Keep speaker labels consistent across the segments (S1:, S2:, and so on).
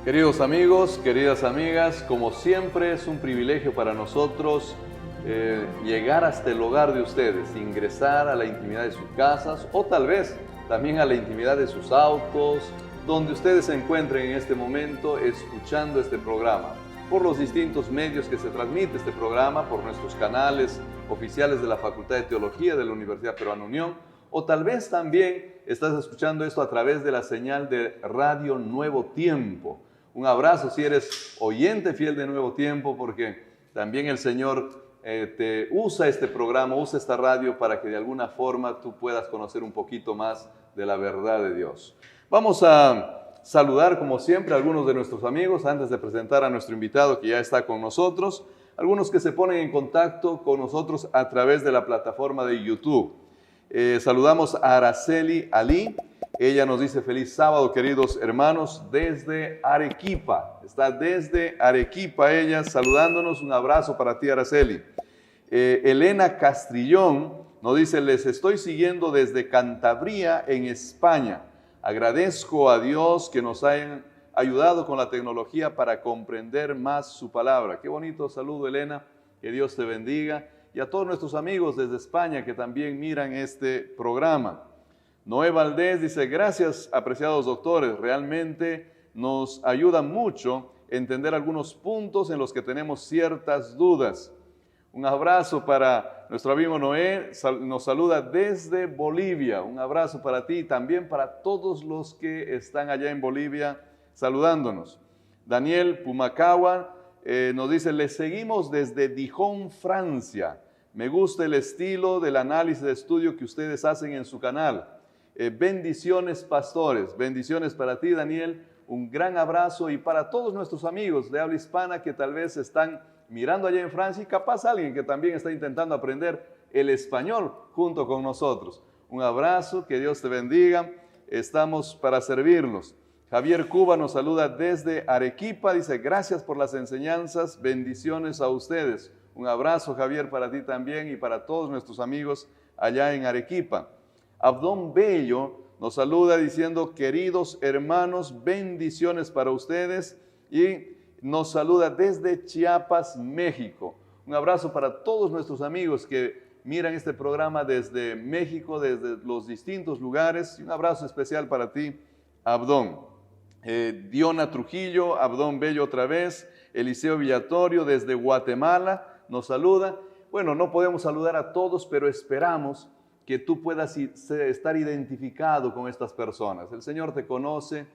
S1: Queridos amigos, queridas amigas, como siempre es un privilegio para nosotros llegar hasta el hogar de ustedes, ingresar a la intimidad de sus casas o tal vez también a la intimidad de sus autos, donde ustedes se encuentren en este momento escuchando este programa, por los distintos medios que se transmite este programa, por nuestros canales oficiales de la Facultad de Teología de la Universidad Peruana Unión, o tal vez también estás escuchando esto a través de la señal de Radio Nuevo Tiempo. Un abrazo si eres oyente fiel de Nuevo Tiempo, porque también el Señor te usa este programa, usa esta radio para que de alguna forma tú puedas conocer un poquito más de la verdad de Dios. Vamos a saludar como siempre a algunos de nuestros amigos antes de presentar a nuestro invitado que ya está con nosotros, algunos que se ponen en contacto con nosotros a través de la plataforma de YouTube. Saludamos a Araceli Ali. Ella nos dice feliz sábado, queridos hermanos, desde Arequipa. Está desde Arequipa ella saludándonos. Un abrazo para ti, Araceli. Elena Castrillón nos dice, les estoy siguiendo desde Cantabria, en España. Agradezco a Dios que nos hayan ayudado con la tecnología para comprender más su palabra. Qué bonito saludo, Elena. Que Dios te bendiga. Y a todos nuestros amigos desde España que también miran este programa. Noé Valdés dice, gracias, apreciados doctores, realmente nos ayuda mucho entender algunos puntos en los que tenemos ciertas dudas. Un abrazo para nuestro amigo Noé, nos saluda desde Bolivia. Un abrazo para ti y también para todos los que están allá en Bolivia saludándonos. Daniel Pumacagua nos dice, les seguimos desde Dijon, Francia. Me gusta el estilo del análisis de estudio que ustedes hacen en su canal. Bendiciones, pastores. Bendiciones para ti, Daniel. Un gran abrazo y para todos nuestros amigos de habla hispana que tal vez están mirando allá en Francia y capaz alguien que también está intentando aprender el español junto con nosotros. Un abrazo, que Dios te bendiga. Estamos para servirlos. Javier Cuba nos saluda desde Arequipa. Dice, gracias por las enseñanzas. Bendiciones a ustedes. Un abrazo, Javier, para ti también y para todos nuestros amigos allá en Arequipa. Abdón Bello nos saluda diciendo, queridos hermanos, bendiciones para ustedes, y nos saluda desde Chiapas, México. Un abrazo para todos nuestros amigos que miran este programa desde México, desde los distintos lugares, y un abrazo especial para ti, Abdón. Diona Trujillo, Abdón Bello otra vez, Eliseo Villatorio desde Guatemala nos saluda. Bueno, no podemos saludar a todos, pero esperamos que tú puedas estar identificado con estas personas. El Señor te conoce,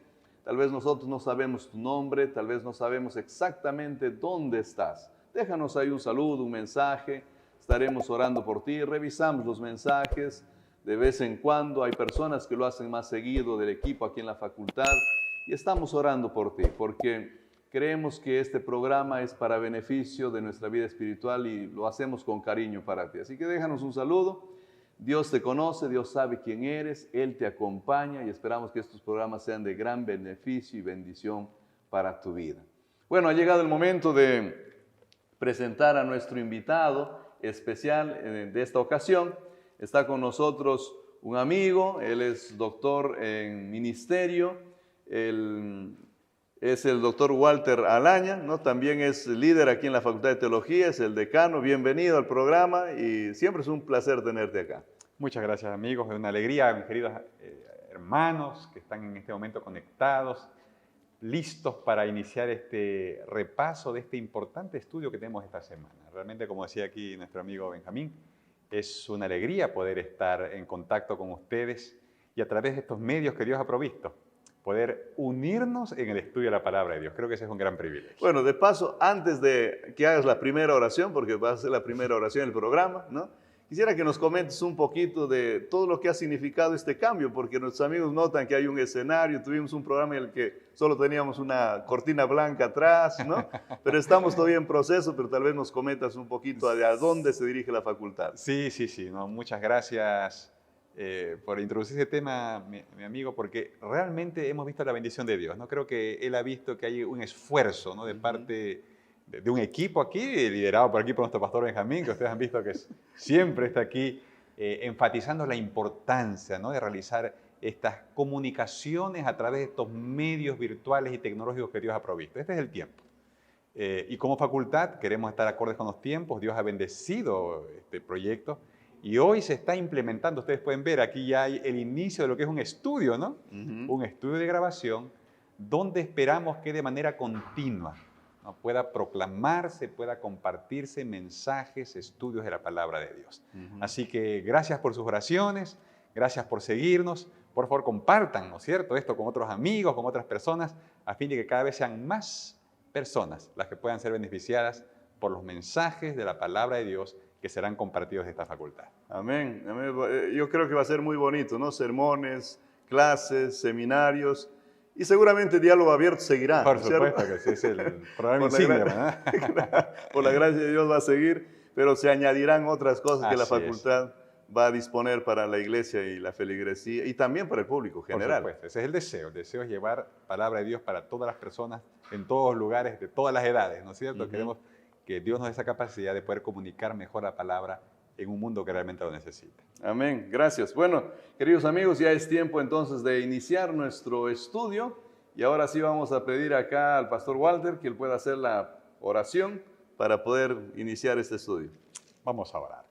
S1: tal vez nosotros no sabemos tu nombre, tal vez no sabemos exactamente dónde estás. Déjanos ahí un saludo, un mensaje, estaremos orando por ti, revisamos los mensajes de vez en cuando. Hay personas que lo hacen más seguido del equipo aquí en la facultad y estamos orando por ti, porque creemos que este programa es para beneficio de nuestra vida espiritual y lo hacemos con cariño para ti. Así que déjanos un saludo. Dios te conoce, Dios sabe quién eres, Él te acompaña y esperamos que estos programas sean de gran beneficio y bendición para tu vida. Bueno, ha llegado el momento de presentar a nuestro invitado especial de esta ocasión. Está con nosotros un amigo, él es doctor en ministerio, es el doctor Walter Alaña, ¿no? También es líder aquí en la Facultad de Teología, es el decano. Bienvenido al programa y siempre es un placer tenerte acá.
S2: Muchas gracias, amigos. Es una alegría, mis queridos hermanos que están en este momento conectados, listos para iniciar este repaso de este importante estudio que tenemos esta semana. Realmente, como decía aquí nuestro amigo Benjamín, es una alegría poder estar en contacto con ustedes y a través de estos medios que Dios ha provisto, poder unirnos en el estudio de la palabra de Dios. Creo que ese es un gran privilegio.
S1: Bueno, de paso, antes de que hagas la primera oración, porque va a ser la primera oración del programa, ¿no? Quisiera que nos comentes un poquito de todo lo que ha significado este cambio, porque nuestros amigos notan que hay un escenario, tuvimos un programa en el que solo teníamos una cortina blanca atrás, ¿no? Pero estamos todavía en proceso, pero tal vez nos comentas un poquito de a dónde se dirige la facultad.
S2: Sí, no, muchas gracias por introducir ese tema, mi amigo, porque realmente hemos visto la bendición de Dios, ¿no? Creo que Él ha visto que hay un esfuerzo, ¿no?, de parte de un equipo aquí, liderado por aquí por nuestro pastor Benjamín, que ustedes han visto que siempre está aquí enfatizando la importancia, ¿no?, de realizar estas comunicaciones a través de estos medios virtuales y tecnológicos que Dios ha provisto. Este es el tiempo. Y como facultad queremos estar acordes con los tiempos. Dios ha bendecido este proyecto y hoy se está implementando. Ustedes pueden ver, aquí ya hay el inicio de lo que es un estudio, ¿no? Un estudio de grabación donde esperamos que de manera continua, ¿no?, pueda proclamarse, pueda compartirse mensajes, estudios de la palabra de Dios. Así que gracias por sus oraciones, gracias por seguirnos. Por favor, compartan, ¿no es cierto?, esto con otros amigos, con otras personas, a fin de que cada vez sean más personas las que puedan ser beneficiadas por los mensajes de la palabra de Dios que serán compartidos de esta facultad.
S3: Amén. Yo creo que va a ser muy bonito, ¿no? Sermones, clases, seminarios y seguramente diálogo abierto seguirá.
S2: Por
S3: ¿no
S2: supuesto
S3: cierto?
S2: que sí, es el programa insignia, ¿verdad?
S3: Por la gracia de Dios va a seguir, pero se añadirán otras cosas que la
S2: Así es.
S3: facultad va a disponer para la iglesia y la feligresía y también para el público general.
S2: Por supuesto, ese es el deseo. El deseo es llevar palabra de Dios para todas las personas, en todos lugares, de todas las edades, ¿no es cierto? Queremos que Dios nos dé esa capacidad de poder comunicar mejor la palabra en un mundo que realmente lo necesita.
S3: Amén, gracias. Bueno, queridos amigos, ya es tiempo entonces de iniciar nuestro estudio y ahora sí vamos a pedir acá al pastor Walter que él pueda hacer la oración para poder iniciar este estudio.
S2: Vamos a orar.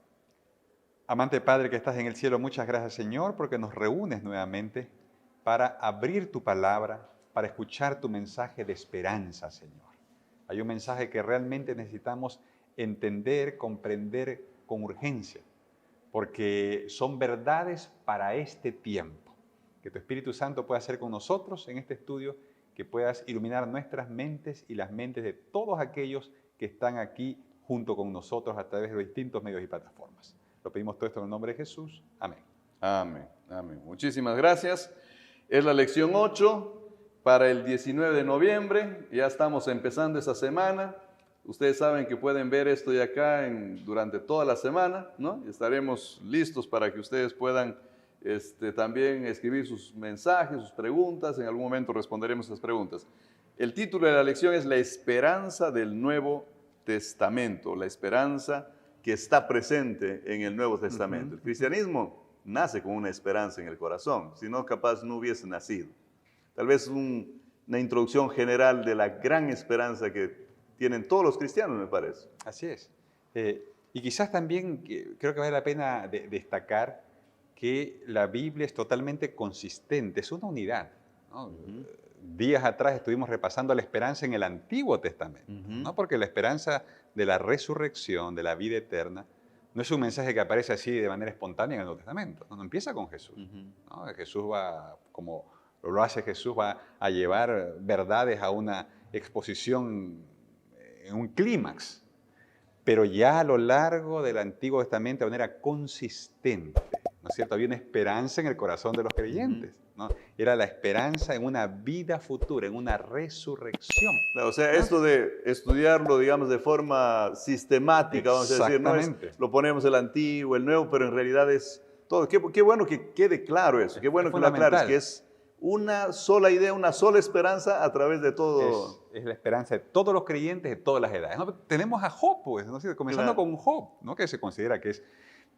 S2: Amante Padre que estás en el cielo, muchas gracias, Señor, porque nos reúnes nuevamente para abrir tu palabra, para escuchar tu mensaje de esperanza, Señor. Hay un mensaje que realmente necesitamos entender, comprender con urgencia, porque son verdades para este tiempo. Que tu Espíritu Santo pueda hacer con nosotros en este estudio, que puedas iluminar nuestras mentes y las mentes de todos aquellos que están aquí junto con nosotros a través de los distintos medios y plataformas. Lo pedimos todo esto en el nombre de Jesús. Amén.
S3: Amén, amén. Muchísimas gracias. Es la lección 8 para el 19 de noviembre. Ya estamos empezando esa semana. Ustedes saben que pueden ver esto de acá durante toda la semana, ¿no? Estaremos listos para que ustedes puedan también escribir sus mensajes, sus preguntas. En algún momento responderemos esas preguntas. El título de la lección es La esperanza del Nuevo Testamento, la esperanza que está presente en el Nuevo Testamento. El cristianismo nace con una esperanza en el corazón, si no, capaz no hubiese nacido. Tal vez una introducción general de la gran esperanza que tienen todos los cristianos, me parece.
S2: Así es. Y quizás también creo que vale la pena destacar que la Biblia es totalmente consistente, es una unidad, ¿no? Días atrás estuvimos repasando la esperanza en el Antiguo Testamento, ¿no? Porque la esperanza de la resurrección, de la vida eterna, no es un mensaje que aparece así de manera espontánea en el Nuevo Testamento, no empieza con Jesús. ¿No? Jesús va, como lo hace Jesús, va a llevar verdades a una exposición en un clímax, pero ya a lo largo del Antiguo Testamento de manera consistente, ¿no es cierto? Había una esperanza en el corazón de los creyentes, ¿no? Era la esperanza en una vida futura, en una resurrección.
S3: O sea, esto de estudiarlo, digamos, de forma sistemática, vamos a decir, no es, lo ponemos el Antiguo, el Nuevo, pero en realidad es todo. Qué bueno que quede claro eso, qué bueno que lo aclares, que es una sola idea, una sola esperanza a través de todo.
S2: Es la esperanza de todos los creyentes de todas las edades. ¿No? Tenemos a Job, pues, ¿no? Comenzando con Job, ¿no? Que se considera que es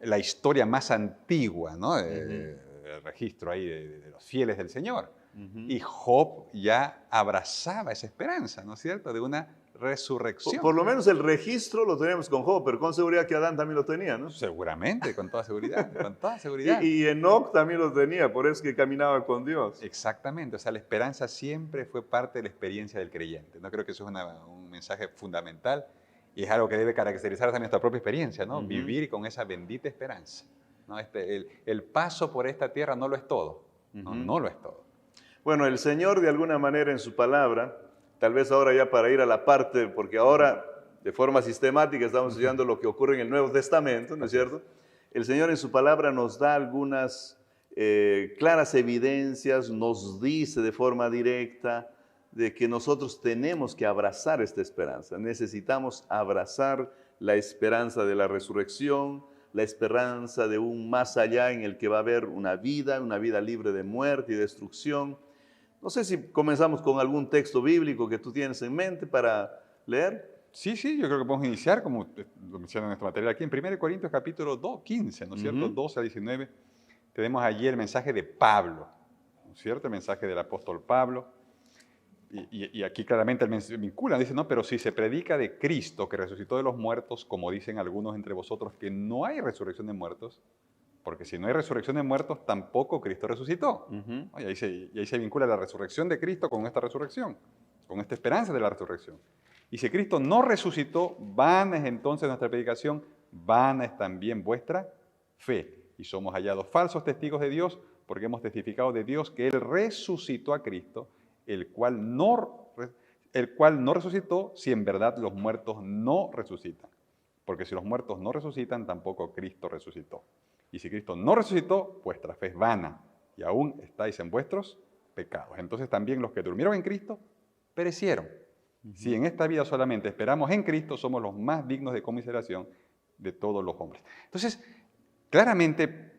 S2: la historia más antigua, ¿no? El registro ahí de los fieles del Señor. Y Job ya abrazaba esa esperanza, ¿no es cierto?, de una resurrección.
S3: Por lo menos el registro lo tenemos con Job, pero con seguridad que Adán también lo tenía, ¿no?
S2: Seguramente, con toda seguridad, con toda seguridad.
S3: Y Enoc también lo tenía, por eso es que caminaba con Dios.
S2: Exactamente, o sea, la esperanza siempre fue parte de la experiencia del creyente. No creo que eso es un mensaje fundamental y es algo que debe caracterizar también nuestra propia experiencia, ¿no? Vivir con esa bendita esperanza, ¿no? El paso por esta tierra no lo es todo, ¿no? No lo es todo.
S3: Bueno, el Señor de alguna manera en su palabra, tal vez ahora ya para ir a la parte, porque ahora de forma sistemática estamos estudiando lo que ocurre en el Nuevo Testamento, ¿no es cierto? El Señor en su palabra nos da algunas claras evidencias, nos dice de forma directa de que nosotros tenemos que abrazar esta esperanza. Necesitamos abrazar la esperanza de la resurrección, la esperanza de un más allá en el que va a haber una vida libre de muerte y destrucción. No sé si comenzamos con algún texto bíblico que tú tienes en mente para leer.
S2: Sí, yo creo que podemos iniciar, como lo menciona en nuestro material aquí, en 1 Corintios capítulo 15, ¿no es cierto? 12 a 19, tenemos allí el mensaje de Pablo, ¿no es cierto? El mensaje del apóstol Pablo. Y aquí claramente él vincula, dice, no, pero si se predica de Cristo que resucitó de los muertos, como dicen algunos entre vosotros, que no hay resurrección de muertos, porque si no hay resurrección de muertos, tampoco Cristo resucitó.
S3: Ujú.
S2: Y ahí se vincula la resurrección de Cristo con esta resurrección, con esta esperanza de la resurrección. Y si Cristo no resucitó, vana es entonces nuestra predicación, vana es también vuestra fe. Y somos hallados falsos testigos de Dios, porque hemos testificado de Dios que Él resucitó a Cristo, el cual no resucitó si en verdad los muertos no resucitan. Porque si los muertos no resucitan, tampoco Cristo resucitó. Y si Cristo no resucitó, vuestra fe es vana y aún estáis en vuestros pecados. Entonces también los que durmieron en Cristo perecieron. Si en esta vida solamente esperamos en Cristo, somos los más dignos de conmiseración de todos los hombres. Entonces, claramente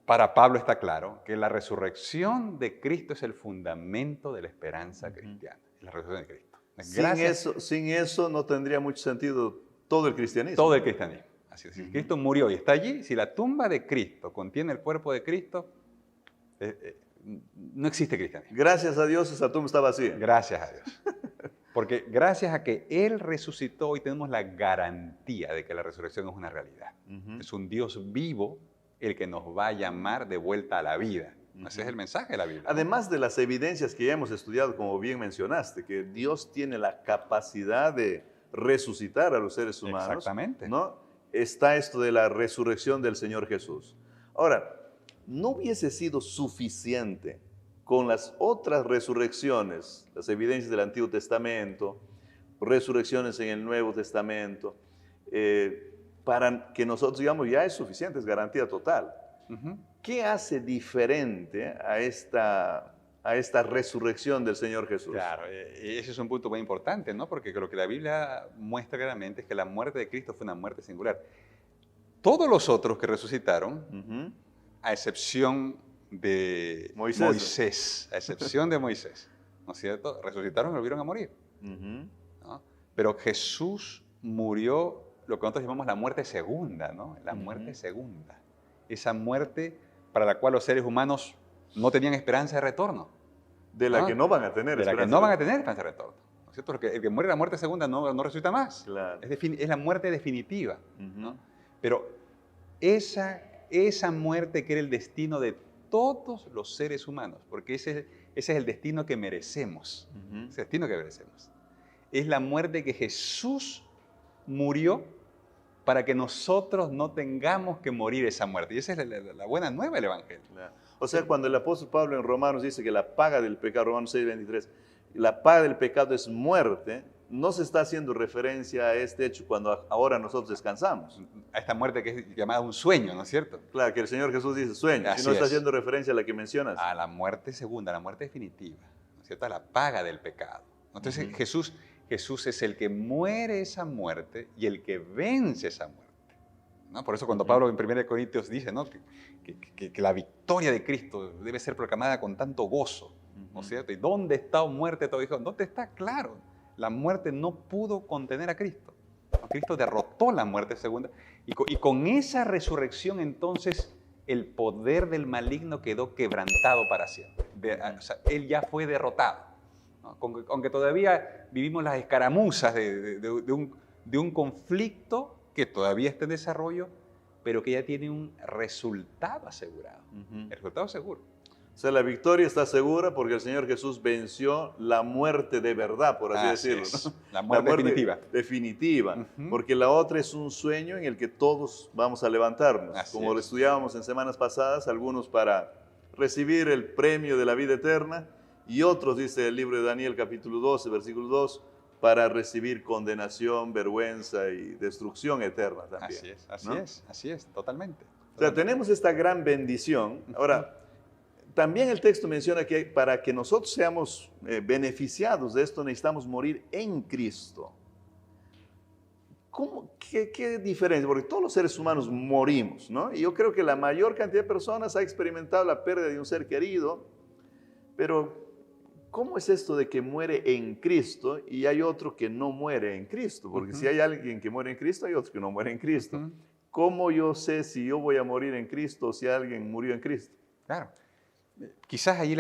S2: para Pablo está claro que la resurrección de Cristo es el fundamento de la esperanza cristiana. La resurrección de Cristo.
S3: Sin eso no tendría mucho sentido todo el cristianismo.
S2: Todo el cristianismo. Así es. Si Cristo murió y está allí, si la tumba de Cristo contiene el cuerpo de Cristo, no existe cristianismo.
S3: Gracias a Dios esa tumba está vacía.
S2: Gracias a Dios. Porque gracias a que Él resucitó, hoy tenemos la garantía de que la resurrección es una realidad. Es un Dios vivo el que nos va a llamar de vuelta a la vida. Ese es el mensaje de la Biblia.
S3: Además de las evidencias que ya hemos estudiado, como bien mencionaste, que Dios tiene la capacidad de resucitar a los seres humanos.
S2: Exactamente.
S3: ¿No? Está esto de la resurrección del Señor Jesús. Ahora, ¿no hubiese sido suficiente con las otras resurrecciones, las evidencias del Antiguo Testamento, resurrecciones en el Nuevo Testamento, para que nosotros digamos ya es suficiente, es garantía total? ¿Qué hace diferente a esta resurrección del Señor Jesús?
S2: Claro, ese es un punto muy importante, ¿no? Porque lo que la Biblia muestra claramente es que la muerte de Cristo fue una muerte singular. Todos los otros que resucitaron, a excepción de Moisés, a excepción de Moisés, ¿no es cierto? Resucitaron y volvieron a morir. ¿No? Pero Jesús murió lo que nosotros llamamos la muerte segunda, ¿no? La muerte segunda. Esa muerte para la cual los seres humanos no tenían esperanza de retorno.
S3: De la que no van a tener
S2: esperanza. De la que no van a tener esperanza de retorno. ¿No es cierto? Porque el que muere la muerte segunda no resucita más.
S3: Claro.
S2: Es la muerte definitiva. ¿No? Pero esa muerte que era el destino de todos los seres humanos, porque ese es el destino que merecemos. Ese destino que merecemos. Es la muerte que Jesús murió para que nosotros no tengamos que morir esa muerte. Y esa es la buena nueva del Evangelio.
S3: Claro. O sea, cuando el apóstol Pablo en Romanos dice que la paga del pecado, Romanos 6:23, la paga del pecado es muerte, no se está haciendo referencia a este hecho cuando ahora nosotros descansamos.
S2: A esta muerte que es llamada un sueño, ¿no es cierto?
S3: Claro, que el Señor Jesús dice sueño, si no está haciendo referencia a la que mencionas.
S2: A la muerte segunda, a la muerte definitiva, ¿no es cierto? A la paga del pecado. Entonces Jesús es el que muere esa muerte y el que vence esa muerte, ¿no? Por eso cuando Pablo en 1 Corintios dice, ¿no? que la victoria de Cristo debe ser proclamada con tanto gozo, ¿no es cierto? ¿Y dónde está, oh muerte, todo hijo? ¿Dónde está? Claro, la muerte no pudo contener a Cristo. Cristo derrotó la muerte segunda y con esa resurrección entonces el poder del maligno quedó quebrantado para siempre. O sea, él ya fue derrotado. ¿No? Aunque todavía vivimos las escaramuzas de un conflicto que todavía está en desarrollo, pero que ya tiene un resultado asegurado. El resultado seguro.
S3: O sea, la victoria está segura porque el Señor Jesús venció la muerte de verdad, por así decirlo. ¿No?
S2: La muerte definitiva.
S3: Definitiva, porque la otra es un sueño en el que todos vamos a levantarnos. Como lo estudiábamos en semanas pasadas, algunos para recibir el premio de la vida eterna y otros, dice el libro de Daniel capítulo 12, versículo 2, para recibir condenación, vergüenza y destrucción eterna también.
S2: Así es, totalmente.
S3: O sea, tenemos esta gran bendición. Ahora, también el texto menciona que para que nosotros seamos beneficiados de esto necesitamos morir en Cristo. ¿Qué diferencia? Porque todos los seres humanos morimos, ¿no? Y yo creo que la mayor cantidad de personas ha experimentado la pérdida de un ser querido, pero ¿cómo es esto de que muere en Cristo y hay otro que no muere en Cristo? Porque si hay alguien que muere en Cristo, hay otro que no muere en Cristo. ¿Cómo yo sé si yo voy a morir en Cristo o si alguien murió en Cristo?
S2: Claro. Quizás ahí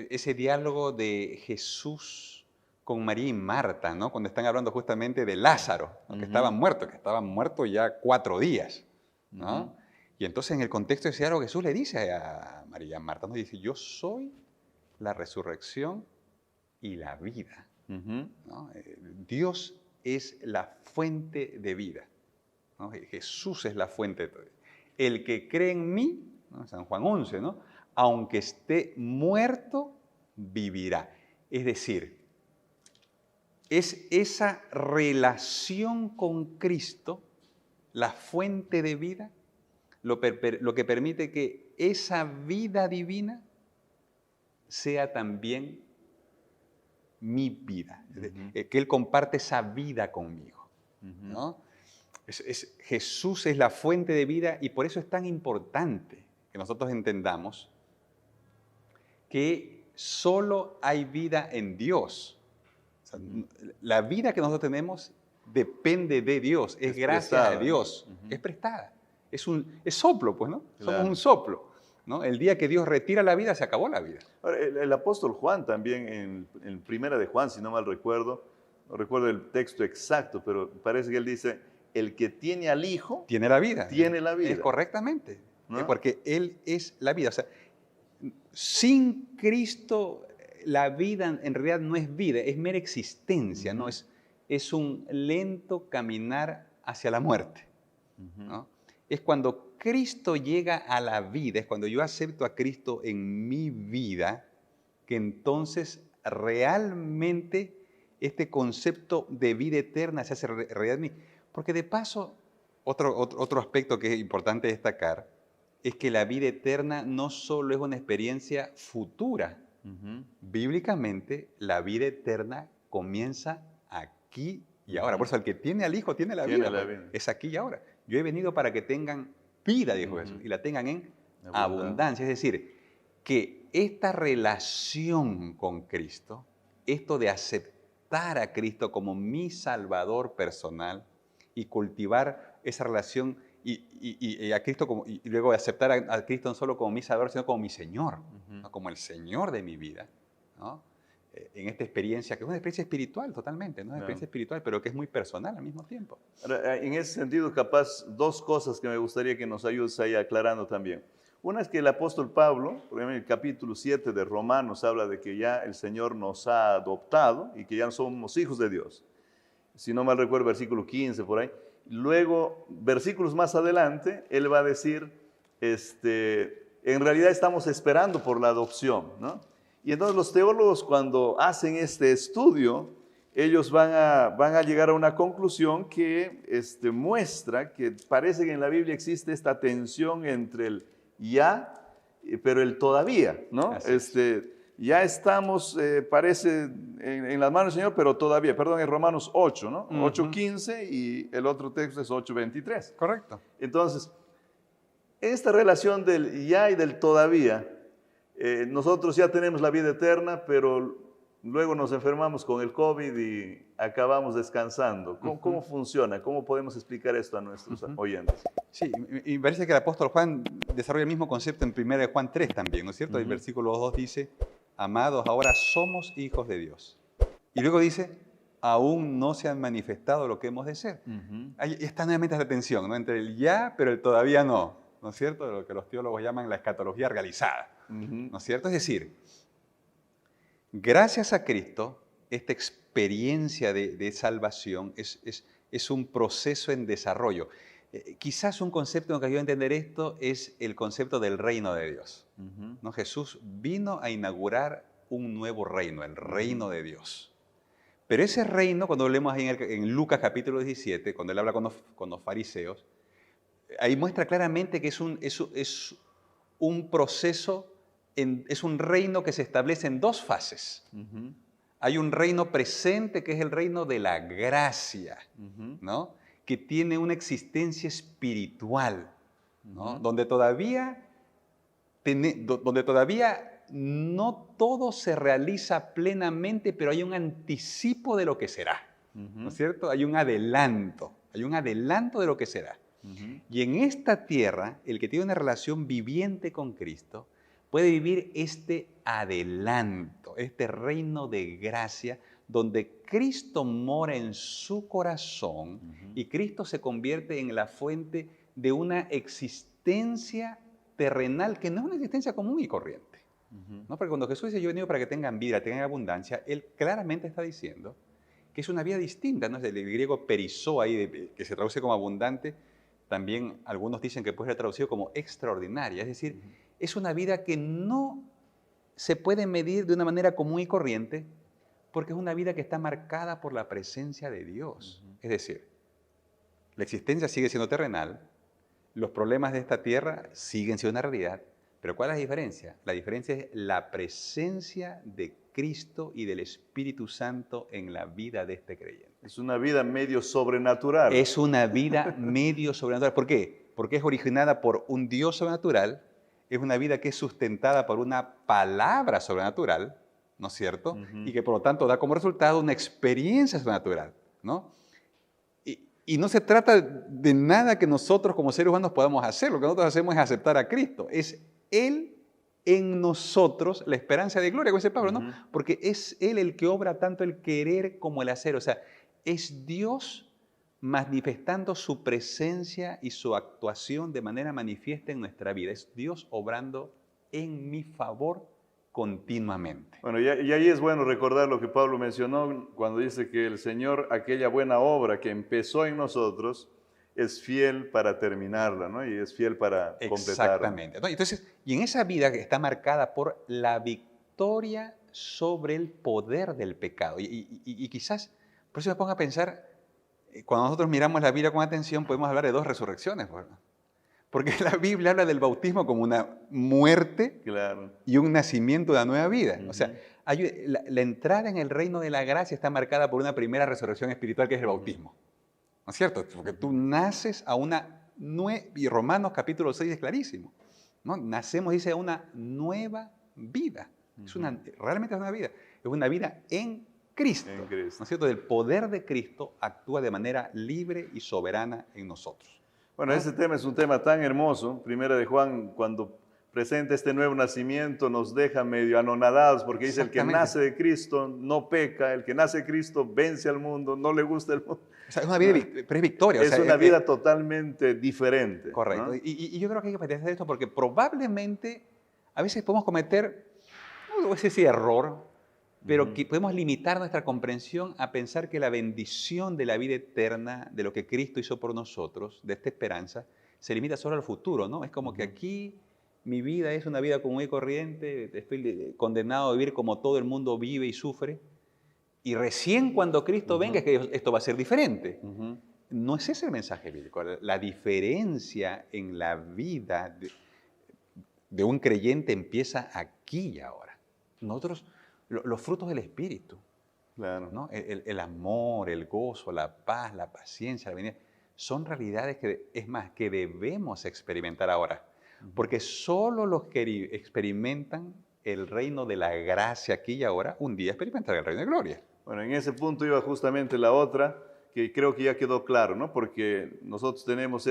S2: ese diálogo de Jesús con María y Marta, ¿no? Cuando están hablando justamente de Lázaro, ¿no? Que estaba muerto ya 4 días, ¿no? Y entonces en el contexto de ese diálogo Jesús le dice a María y a Marta, ¿no? Dice, yo soy la resurrección y la vida, ¿no? Dios es la fuente de vida, ¿no? Jesús es la fuente de vida. El que cree en mí, ¿no? San Juan 11, ¿no? Aunque esté muerto, vivirá. Es decir, es esa relación con Cristo, la fuente de vida, lo que permite que esa vida divina sea también mi vida. Que Él comparte esa vida conmigo, ¿no? Jesús es la fuente de vida y por eso es tan importante que nosotros entendamos que solo hay vida en Dios. O sea, la vida que nosotros tenemos depende de Dios, es gracias
S3: prestada,
S2: a Dios, es prestada. Es soplo, pues, ¿no?
S3: Claro.
S2: Somos un soplo, ¿no? El día que Dios retira la vida, se acabó la vida.
S3: Ahora, el apóstol Juan también, en Primera de Juan, si no mal recuerdo, no recuerdo el texto exacto, pero parece que él dice, el que tiene al Hijo,
S2: Tiene la vida.
S3: tiene la vida.
S2: Correctamente.
S3: ¿No?
S2: Porque Él es la vida. O sea, sin Cristo, la vida en realidad no es vida, es mera existencia, ¿no? Es un lento caminar hacia la muerte, ¿no? Es cuando Cristo llega a la vida, es cuando yo acepto a Cristo en mi vida, que entonces realmente este concepto de vida eterna se hace realidad en mí. Porque de paso, otro aspecto que es importante destacar es que la vida eterna no solo es una experiencia futura. Bíblicamente, la vida eterna comienza aquí y ahora. Por eso el que tiene al Hijo tiene la vida. Es aquí y ahora. Yo he venido para que tengan vida, dijo Jesús, y la tengan en abundancia. Es decir, que esta relación con Cristo, esto de aceptar a Cristo como mi Salvador personal y cultivar esa relación y a Cristo y luego de aceptar a Cristo no solo como mi Salvador, sino como mi Señor, ¿no? Como el Señor de mi vida, ¿no? En esta experiencia, que es una experiencia espiritual totalmente, ¿no? Una experiencia espiritual, pero que es muy personal al mismo tiempo.
S3: Ahora, en ese sentido, capaz, 2 cosas que me gustaría que nos ayudes ahí aclarando también. Una es que el apóstol Pablo, por ejemplo, en el capítulo 7 de Romanos, habla de que ya el Señor nos ha adoptado y que ya somos hijos de Dios. Si no mal recuerdo, versículo 15 por ahí. Luego, versículos más adelante, él va a decir, en realidad estamos esperando por la adopción, ¿no? Y entonces los teólogos, cuando hacen este estudio, ellos van a llegar a una conclusión que muestra que parece que en la Biblia existe esta tensión entre el ya, pero el todavía, ¿no? Ya estamos, parece, en las manos del Señor, pero todavía, perdón, en Romanos 8, ¿no? 8:15 y el otro texto es 8:23.
S2: Correcto.
S3: Entonces, esta relación del ya y del todavía, nosotros ya tenemos la vida eterna, pero luego nos enfermamos con el COVID y acabamos descansando. ¿Cómo funciona? ¿Cómo podemos explicar esto a nuestros oyentes?
S2: Sí, y parece que el apóstol Juan desarrolla el mismo concepto en 1 Juan 3 también, ¿no es cierto? El versículo 2 dice, amados, ahora somos hijos de Dios. Y luego dice, aún no se han manifestado lo que hemos de ser. Ahí está nuevamente esa tensión, ¿no? Entre el ya, pero el todavía no, ¿no es cierto? Lo que los teólogos llaman la escatología realizada, ¿no es cierto? Es decir, gracias a Cristo, esta experiencia de salvación es un proceso en desarrollo. Quizás un concepto que ayuda a entender esto es el concepto del reino de Dios, ¿no? Jesús vino a inaugurar un nuevo reino, el reino de Dios. Pero ese reino, cuando leemos ahí en Lucas capítulo 17, cuando él habla con los fariseos, ahí muestra claramente que es un proceso, es un reino que se establece en 2 fases. Hay un reino presente que es el reino de la gracia, ¿no? Que tiene una existencia espiritual, ¿no? Donde todavía no todo se realiza plenamente, pero hay un anticipo de lo que será, ¿no es cierto? Hay un adelanto de lo que será. Y en esta tierra, el que tiene una relación viviente con Cristo puede vivir este adelanto, este reino de gracia, donde Cristo mora en su corazón y Cristo se convierte en la fuente de una existencia terrenal que no es una existencia común y corriente. ¿No? Porque cuando Jesús dice, yo he venido para que tengan vida, tengan abundancia, Él claramente está diciendo que es una vida distinta, ¿no? El griego perisó ahí, que se traduce como abundante, también algunos dicen que puede ser traducido como extraordinaria, es decir, es una vida que no se puede medir de una manera común y corriente, porque es una vida que está marcada por la presencia de Dios. Es decir, la existencia sigue siendo terrenal, los problemas de esta tierra siguen siendo una realidad, pero ¿cuál es la diferencia? La diferencia es la presencia de Cristo y del Espíritu Santo en la vida de este creyente.
S3: Es una vida medio sobrenatural.
S2: Es una vida medio sobrenatural. ¿Por qué? Porque es originada por un Dios sobrenatural, es una vida que es sustentada por una palabra sobrenatural, ¿no es cierto? Y que por lo tanto da como resultado una experiencia sobrenatural, ¿no? Y no se trata de nada que nosotros como seres humanos podamos hacer. Lo que nosotros hacemos es aceptar a Cristo. Es Él en nosotros la esperanza de gloria, como dice Pablo, ¿no? Porque es Él el que obra tanto el querer como el hacer. O sea, es Dios manifestando su presencia y su actuación de manera manifiesta en nuestra vida. Es Dios obrando en mi favor continuamente.
S3: Bueno, y ahí es bueno recordar lo que Pablo mencionó cuando dice que el Señor, aquella buena obra que empezó en nosotros, es fiel para terminarla, ¿no? Y es fiel para completarla.
S2: Exactamente. Entonces, y en esa vida que está marcada por la victoria sobre el poder del pecado. Y quizás, por eso me pongo a pensar, cuando nosotros miramos la Biblia con atención, podemos hablar de dos resurrecciones, ¿verdad? Porque la Biblia habla del bautismo como una muerte y un nacimiento de la nueva vida. O sea, la entrada en el reino de la gracia está marcada por una primera resurrección espiritual que es el bautismo. ¿No es cierto? Porque tú naces a una nueva, y Romanos capítulo 6 es clarísimo, ¿no? Nacemos, dice, a una nueva vida. Realmente es una vida. Es una vida en Cristo. ¿No es cierto? El poder de Cristo actúa de manera libre y soberana en nosotros.
S3: Bueno, ese tema es un tema tan hermoso. Primera de Juan, cuando presenta este nuevo nacimiento, nos deja medio anonadados, porque dice, el que nace de Cristo no peca, el que nace de Cristo vence al mundo, no le gusta el mundo.
S2: O sea, es una vida, pero es victoria.
S3: Es una vida totalmente diferente.
S2: Correcto. ¿No? Y yo creo que hay que pretender esto porque probablemente a veces podemos cometer, no sé si error, pero que podemos limitar nuestra comprensión a pensar que la bendición de la vida eterna, de lo que Cristo hizo por nosotros, de esta esperanza, se limita solo al futuro, ¿no? Es como que aquí mi vida es una vida común y corriente, estoy condenado a vivir como todo el mundo vive y sufre, y recién cuando Cristo venga es que esto va a ser diferente. No es ese el mensaje bíblico. La diferencia en la vida de un creyente empieza aquí y ahora. Nosotros, los frutos del Espíritu, ¿no? El amor, el gozo, la paz, la paciencia, la benignidad, son realidades que, es más, que debemos experimentar ahora. Porque solo los que experimentan el reino de la gracia aquí y ahora, un día experimentarán el reino de gloria.
S3: Bueno, en ese punto iba justamente la otra, que creo que ya quedó claro, ¿no? Porque nosotros tenemos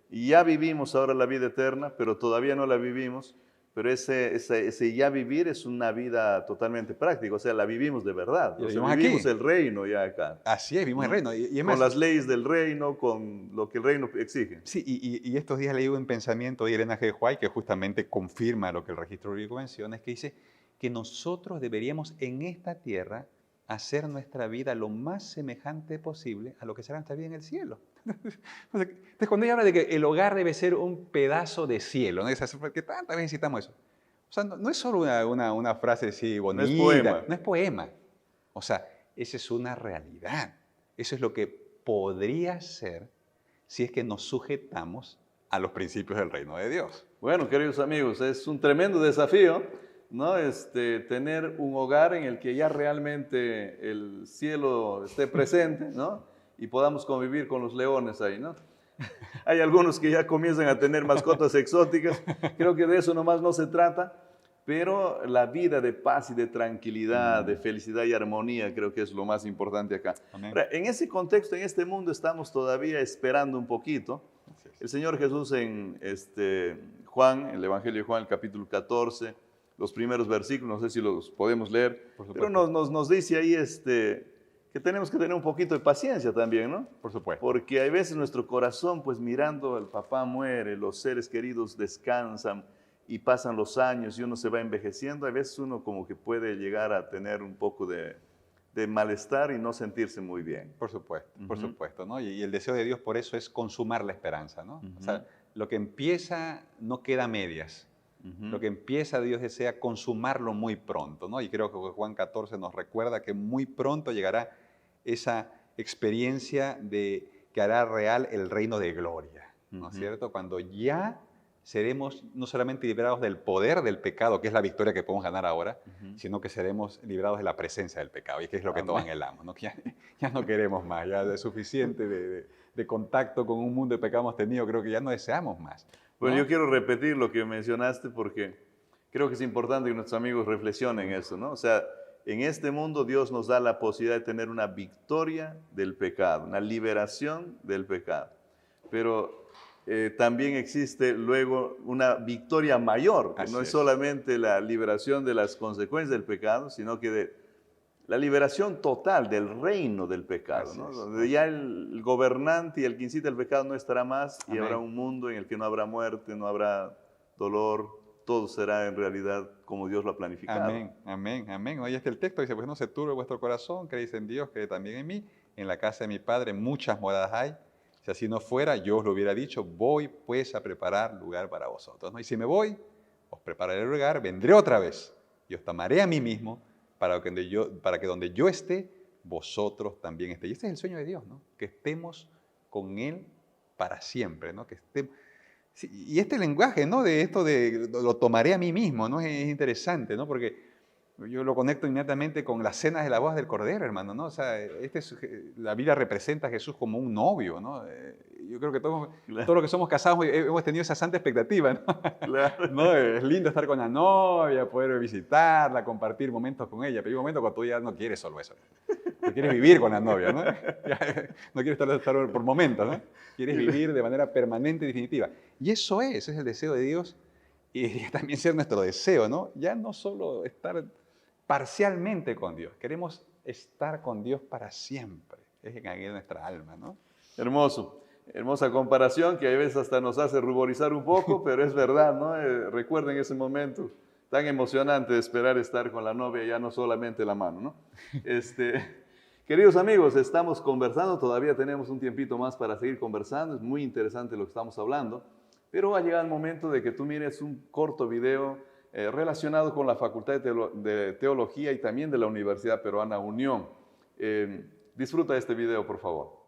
S3: ya vivimos ahora la vida eterna, pero todavía no la vivimos. Pero ese ya vivir es una vida totalmente práctica, o sea, la vivimos de verdad. O sea, vivimos el reino ya acá.
S2: Así es, vivimos el reino. Y
S3: con las leyes del reino, con lo que el reino exige.
S2: Sí, y estos días leí un pensamiento de Elena G. White que justamente confirma lo que el registro bíblico menciona, es que dice que nosotros deberíamos en esta tierra hacer nuestra vida lo más semejante posible a lo que será nuestra vida en el cielo. Entonces, cuando ella habla de que el hogar debe ser un pedazo de cielo, ¿no? Porque tantas veces citamos eso. O sea, no es solo una frase así bonita.
S3: No es poema.
S2: No es poema. O sea, esa es una realidad. Eso es lo que podría ser si es que nos sujetamos a los principios del reino de Dios.
S3: Bueno, queridos amigos, es un tremendo desafío, ¿no? Tener un hogar en el que ya realmente el cielo esté presente, ¿no? Y podamos convivir con los leones ahí, ¿no? Hay algunos que ya comienzan a tener mascotas exóticas. Creo que de eso nomás no se trata, pero la vida de paz y de tranquilidad, de felicidad y armonía, creo que es lo más importante acá. Ahora, en ese contexto, en este mundo, estamos todavía esperando un poquito. El Señor Jesús en Juan, el Evangelio de Juan, el capítulo 14, los primeros versículos, no sé si los podemos leer, pero nos dice ahí que tenemos que tener un poquito de paciencia también, ¿no?
S2: Por supuesto.
S3: Porque hay veces nuestro corazón, pues mirando al papá muere, los seres queridos descansan y pasan los años y uno se va envejeciendo, a veces uno como que puede llegar a tener un poco de malestar y no sentirse muy bien.
S2: Por supuesto, ¿no? Y el deseo de Dios por eso es consumar la esperanza, ¿no? O sea, lo que empieza no queda a medias. Lo que empieza Dios desea consumarlo muy pronto, ¿no? Y creo que Juan 14 nos recuerda que muy pronto llegará esa experiencia que hará real el reino de gloria, ¿no es cierto? Cuando ya seremos no solamente liberados del poder del pecado, que es la victoria que podemos ganar ahora, sino que seremos librados de la presencia del pecado, y que es lo que todos anhelamos, ¿no? Que ya no queremos más, ya es suficiente de contacto con un mundo de pecado hemos tenido, creo que ya no deseamos más, ¿no?
S3: Bueno, yo quiero repetir lo que mencionaste porque creo que es importante que nuestros amigos reflexionen eso, ¿no? O sea, en este mundo Dios nos da la posibilidad de tener una victoria del pecado, una liberación del pecado, pero también existe luego una victoria mayor, que no es solamente la liberación de las consecuencias del pecado, sino que la liberación total del reino del pecado, ¿no? Donde ya el gobernante y el que incita el pecado no estará más y habrá un mundo en el que no habrá muerte, no habrá dolor, todo será en realidad como Dios lo ha planificado.
S2: Amén, amén, amén. Ahí está el texto, dice, pues no se turbe vuestro corazón, creéis en Dios, creed también en mí. En la casa de mi Padre muchas moradas hay. Si así no fuera, yo os lo hubiera dicho, voy pues a preparar lugar para vosotros, ¿no? Y si me voy, os prepararé el lugar, vendré otra vez y os tomaré a mí mismo para que donde yo esté, vosotros también estéis. Y este es el sueño de Dios, ¿no? Que estemos con Él para siempre, ¿no? Que estemos... Sí, y este lenguaje, ¿no? De esto de lo tomaré a mí mismo, ¿no? Es interesante, ¿no? Porque yo lo conecto inmediatamente con las cenas de la boda del Cordero, hermano, ¿no? O sea, la Biblia representa a Jesús como un novio, ¿no? Yo creo que todos los que somos casados hemos tenido esa santa expectativa, ¿no?
S3: Claro.
S2: ¿No? Es lindo estar con la novia, poder visitarla, compartir momentos con ella, pero hay un momento cuando tú ya no quieres solo eso. Tú quieres vivir con la novia, ¿no? No quieres estar por momentos, ¿no? Quieres vivir de manera permanente y definitiva. Y eso es el deseo de Dios y también ser nuestro deseo, ¿no? Ya no solo estar parcialmente con Dios, queremos estar con Dios para siempre. Es en nuestra alma, ¿no?
S3: Hermoso. Hermosa comparación que a veces hasta nos hace ruborizar un poco, pero es verdad, ¿no? Recuerden ese momento tan emocionante de esperar estar con la novia, ya no solamente la mano, ¿no? Queridos amigos, estamos conversando, todavía tenemos un tiempito más para seguir conversando, es muy interesante lo que estamos hablando, pero ha llegado el momento de que tú mires un corto video relacionado con la Facultad de Teología y también de la Universidad Peruana Unión. Disfruta de este video, por favor.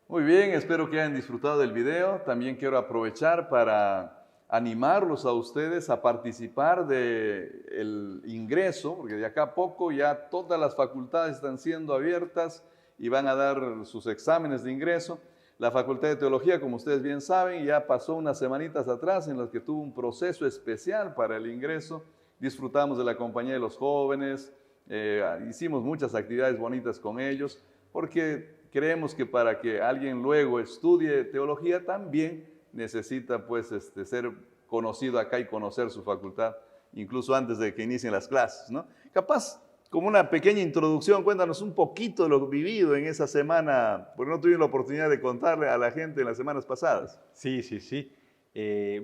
S3: Muy bien, espero que hayan disfrutado del video. También quiero aprovechar para animarlos a ustedes a participar del ingreso, porque de acá a poco ya todas las facultades están siendo abiertas y van a dar sus exámenes de ingreso. La Facultad de Teología, como ustedes bien saben, ya pasó unas semanitas atrás en las que tuvo un proceso especial para el ingreso. Disfrutamos de la compañía de los jóvenes, hicimos muchas actividades bonitas con ellos, porque creemos que para que alguien luego estudie teología también necesita pues ser conocido acá y conocer su facultad, incluso antes de que inicien las clases, ¿no? Capaz, como una pequeña introducción, cuéntanos un poquito de lo vivido en esa semana, porque no tuvimos la oportunidad de contarle a la gente en las semanas pasadas.
S2: Sí.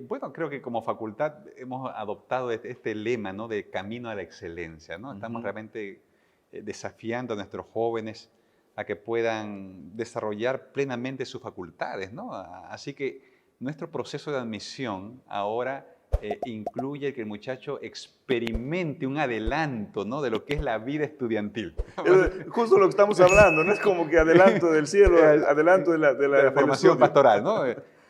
S2: Bueno, creo que como facultad hemos adoptado este lema, ¿no? De camino a la excelencia, ¿no? Estamos realmente desafiando a nuestros jóvenes a que puedan desarrollar plenamente sus facultades, ¿no? Así que nuestro proceso de admisión ahora incluye que el muchacho experimente un adelanto, ¿no?, de lo que es la vida estudiantil.
S3: Es justo lo que estamos hablando, no es como que adelanto del cielo, adelanto de la
S2: formación pastoral, ¿no?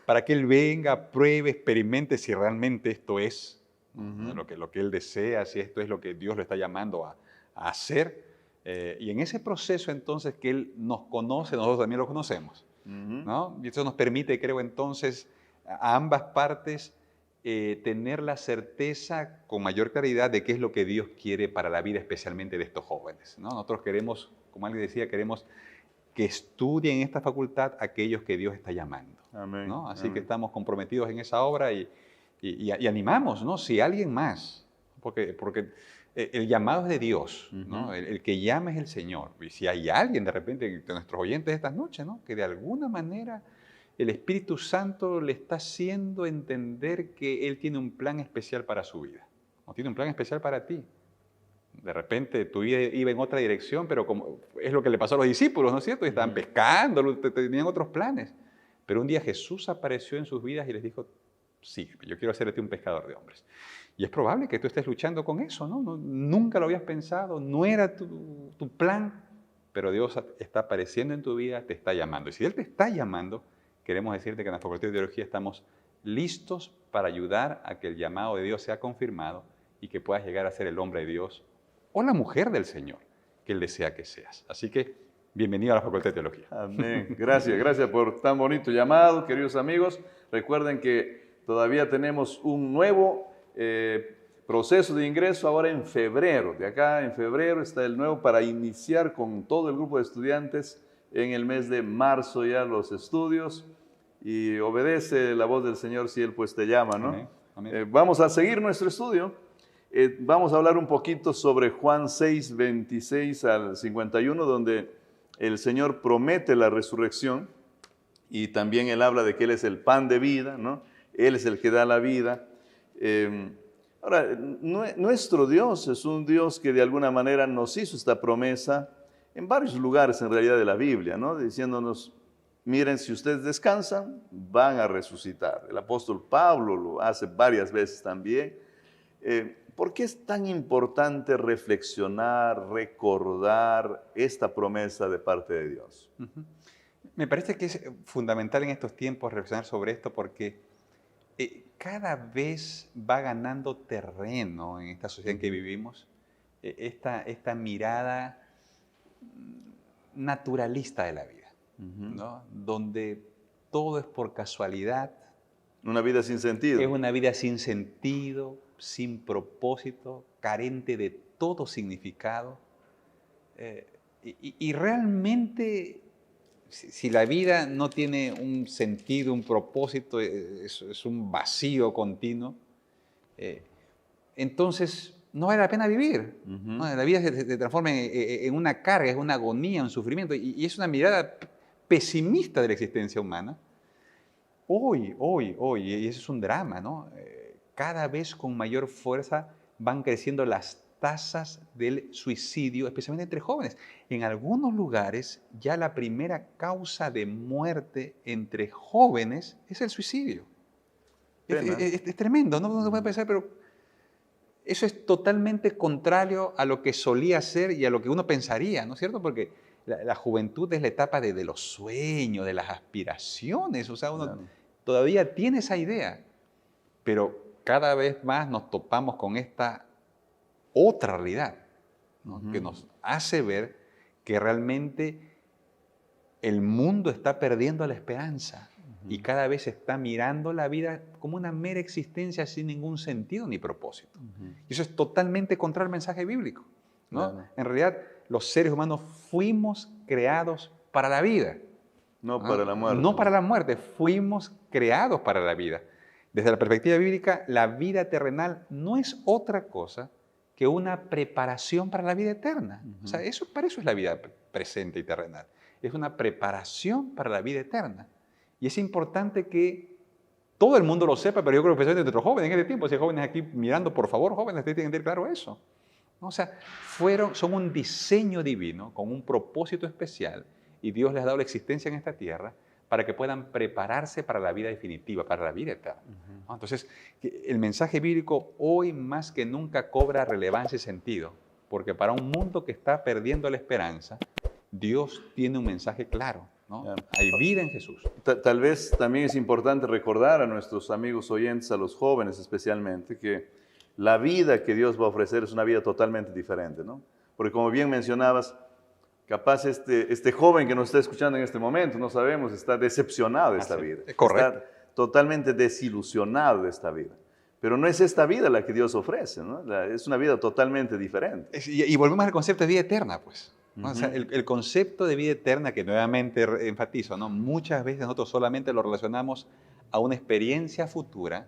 S2: Para que él venga, pruebe, experimente si realmente esto es lo que él desea, si esto es lo que Dios lo está llamando a hacer. Y en ese proceso entonces que él nos conoce, nosotros también lo conocemos, ¿no? Y eso nos permite, creo, entonces, a ambas partes tener la certeza con mayor claridad de qué es lo que Dios quiere para la vida, especialmente de estos jóvenes, ¿no? Nosotros queremos, como alguien decía, queremos que estudien esta facultad aquellos que Dios está llamando.
S3: Amén,
S2: ¿no? Así
S3: amén.
S2: que estamos comprometidos en esa obra y animamos, ¿no? Si alguien más, porque el llamado es de Dios, ¿no? El que llama es el Señor. Y si hay alguien de repente de nuestros oyentes de estas noches, ¿no?, que de alguna manera el Espíritu Santo le está haciendo entender que Él tiene un plan especial para su vida, o tiene un plan especial para ti. De repente tu vida iba en otra dirección, pero como es lo que le pasó a los discípulos, ¿no es cierto? Y estaban pescando, tenían otros planes. Pero un día Jesús apareció en sus vidas y les dijo, sígueme, yo quiero hacerte un pescador de hombres. Y es probable que tú estés luchando con eso, ¿no? Nunca lo habías pensado, no era tu plan, pero Dios está apareciendo en tu vida, te está llamando. Y si Él te está llamando, queremos decirte que en la Facultad de Teología estamos listos para ayudar a que el llamado de Dios sea confirmado y que puedas llegar a ser el hombre de Dios o la mujer del Señor que Él desea que seas. Así que, bienvenido a la Facultad de Teología.
S3: Amén. Gracias por tan bonito llamado, queridos amigos. Recuerden que todavía tenemos un nuevo proceso de ingreso ahora en febrero. De acá en febrero está el nuevo para iniciar con todo el grupo de estudiantes en el mes de marzo ya los estudios. Y obedece la voz del Señor si Él pues te llama, ¿no?
S2: Amén. Amén.
S3: Vamos a seguir nuestro estudio. Vamos a hablar un poquito sobre Juan 6, 26 al 51, donde el Señor promete la resurrección y también Él habla de que Él es el pan de vida, ¿no? Él es el que da la vida. Ahora, nuestro Dios es un Dios que de alguna manera nos hizo esta promesa en varios lugares en realidad de la Biblia, ¿no? Diciéndonos, miren, si ustedes descansan, van a resucitar. El apóstol Pablo lo hace varias veces también. ¿Por qué es tan importante reflexionar, recordar esta promesa de parte de Dios?
S2: Me parece que es fundamental en estos tiempos reflexionar sobre esto porque cada vez va ganando terreno en esta sociedad en que vivimos esta mirada naturalista de la vida, ¿no? Donde todo es por casualidad.
S3: Una vida sin sentido.
S2: Es una vida sin sentido, sin propósito, carente de todo significado. Y realmente, si la vida no tiene un sentido, un propósito, es un vacío continuo, entonces no vale la pena vivir. ¿No? La vida se transforma en una carga, es una agonía, un sufrimiento, y es una mirada pesimista de la existencia humana. Hoy, y eso es un drama, ¿no? Cada vez con mayor fuerza van creciendo las tasas del suicidio, especialmente entre jóvenes. En algunos lugares ya la primera causa de muerte entre jóvenes es el suicidio. Es tremendo, ¿no? Uno puede pensar, pero eso es totalmente contrario a lo que solía ser y a lo que uno pensaría, ¿no es cierto? Porque la juventud es la etapa de los sueños, de las aspiraciones, o sea, uno todavía tiene esa idea, pero cada vez más nos topamos con esta otra realidad, ¿no? Que nos hace ver que realmente el mundo está perdiendo la esperanza y cada vez está mirando la vida como una mera existencia sin ningún sentido ni propósito. Y eso es totalmente contrario al mensaje bíblico, ¿no? En realidad, los seres humanos fuimos creados para la vida.
S3: No para la muerte.
S2: No para la muerte, fuimos creados para la vida. Desde la perspectiva bíblica, la vida terrenal no es otra cosa que una preparación para la vida eterna. O sea, para eso es la vida presente y terrenal. Es una preparación para la vida eterna. Y es importante que todo el mundo lo sepa, pero yo creo que especialmente nuestros jóvenes en este tiempo, si hay jóvenes aquí mirando, por favor, jóvenes, ustedes tienen que tener claro eso. ¿No? O sea, son un diseño divino con un propósito especial y Dios les ha dado la existencia en esta tierra para que puedan prepararse para la vida definitiva, para la vida eterna. ¿No? Entonces, el mensaje bíblico hoy más que nunca cobra relevancia y sentido, porque para un mundo que está perdiendo la esperanza, Dios tiene un mensaje claro, ¿no?
S3: Claro.
S2: Hay vida en Jesús.
S3: Tal vez también es importante recordar a nuestros amigos oyentes, a los jóvenes especialmente, que la vida que Dios va a ofrecer es una vida totalmente diferente, ¿no? Porque como bien mencionabas, capaz este joven que nos está escuchando en este momento, no sabemos, está decepcionado de esta vida.
S2: Correcto.
S3: Está totalmente desilusionado de esta vida. Pero no es esta vida la que Dios ofrece, ¿no? Es una vida totalmente diferente.
S2: Y volvemos al concepto de vida eterna, pues. ¿No? O sea, el concepto de vida eterna, que nuevamente enfatizo, ¿no? Muchas veces nosotros solamente lo relacionamos a una experiencia futura,